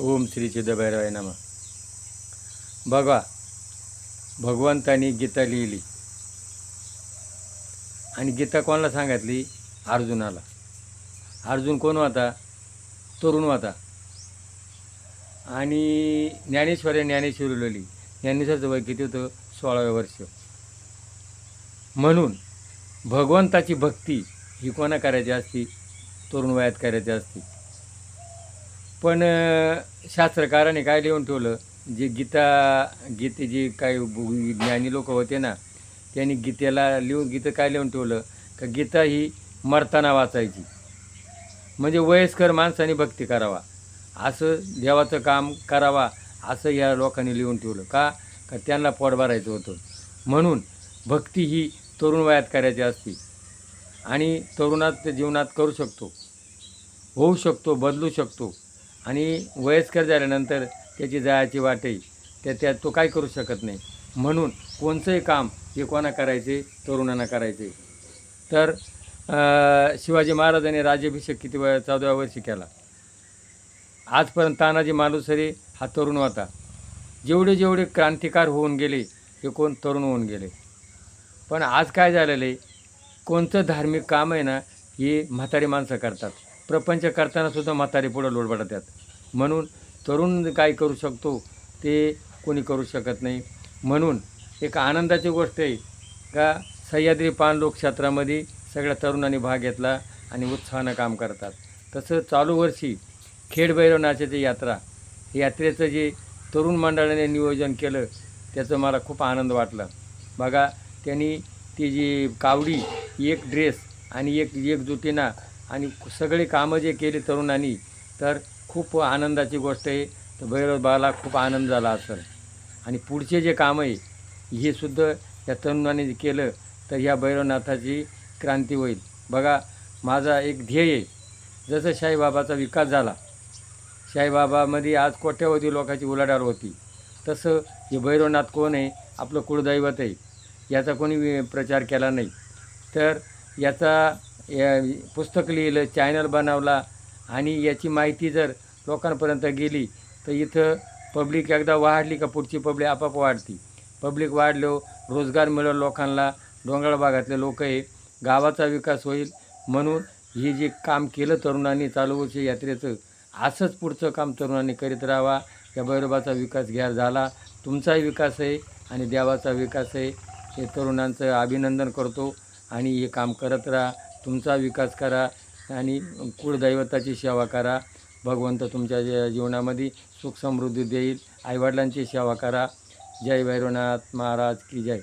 ओम श्री चिदभैरवाय नमः. बघा, भगवंतानी गीता लिहिली आणि गीता कोणाला सांगितली? अर्जुनाला. अर्जुन कोण होता? तरुण होता. आणि ज्ञानेश्वरी लिहिली. ज्ञानेश्वरचं वय किती होतं? 16 वर्ष. म्हणून भगवंताची भक्ती ही कोणा करायची असती? तरुण वयात करायची असती. पण शास्त्रकाराने काय लिहून ठेवलं? जे गीते जे काही ज्ञानी लोक होते ना, त्यांनी गीतेला गीतं काय लिहून ठेवलं? का गीता ही मरताना वाचायची. म्हणजे वयस्कर माणसाने भक्ती करावा, असं देवाचं काम करावा, असं या लोकांनी लिहून ठेवलं. का त्यांना पोट भरायचं होतं. म्हणून भक्ती ही तरुण वयात करायची असती. आणि तरुणात जीवनात करू शकतो, होऊ शकतो, बदलू शकतो. आणि वयस्कर झाल्यानंतर त्याची जायची वाटही त्यात तो काय करू शकत नाही. म्हणून कोणचंही काम हे कोणा करायचे? तरुणांना करायचे. तर शिवाजी महाराजांनी राज्याभिषेक किती 14व्या वर्षी केला. आजपर्यंत तानाजी मालुसरे हा तरुण होता. जेवढे क्रांतिकार होऊन गेले हे कोण? तरुण होऊन गेले. पण आज काय झालेलं आहे? कोणतं धार्मिक काम आहे ना, हे म्हातारी माणसं करतात. प्रपंच करतानासुद्धा म्हातारी पुढं लोटबडतात. म्हणून तरुण काय करू शकतो ते कोणी करू शकत नाही. म्हणून एक आनंदाची गोष्ट आहे का सह्याद्री पाणलोक क्षेत्रामध्ये सगळ्या तरुणांनी भाग घेतला आणि उत्साहानं काम करतात. तसं चालू वर्षी खेडभैरवनाथाची यात्रा, यात्रेचं जे तरुण मंडळाने नियोजन केलं त्याचं मला खूप आनंद वाटला. बघा, त्यांनी ती जी कावडी, एक ड्रेस आणि एकजुटीनं आणि सगळे कामं जे केले तरुणांनी, तर खूप आनंदाची गोष्ट आहे. तर भैरवबाला खूप आनंद झाला असेल. आणि पुढचे जे कामं आहे हे सुद्धा या तरुणांनी केलं तर ह्या भैरवनाथाची क्रांती होईल. बघा, माझा एक ध्येय आहे. जसं साईबाबाचा विकास झाला, साईबाबामध्ये आज कोट्यावधी लोकांची उलाढाल होती, तसं हे भैरवनाथ कोण आहे? आपलं कुळदैवत आहे. याचा कोणी प्रचार केला नाही. तर याचा पुस्तक लिहिलं, चॅनल बनवला आणि याची माहिती जर लोकांपर्यंत गेली तर इथं पब्लिक एकदा वाढली का पुढची पब्लिक आपोआप वाढती. पब्लिक वाढलो, रोजगार मिळेल लोकांना, डोंगराळ भागातले लोक आहे, गावाचा विकास होईल. म्हणून हे जे काम केलं तरुणांनी चालू वर्षी यात्रेचं, असंच पुढचं काम तरुणांनी करीत राहावा. या भैरवाचा विकास झाला, तुमचाही विकास आहे आणि देवाचा विकास आहे. हे तरुणांचं अभिनंदन करतो आणि हे काम करत राहा. तुमचा विकास करा आणि कुळदैवताची सेवा करा. भगवंत तुमच्या जीवनामध्ये सुख समृद्धी देईल. आईवडिलांची सेवा करा. जय भैरवनाथ महाराज की जय.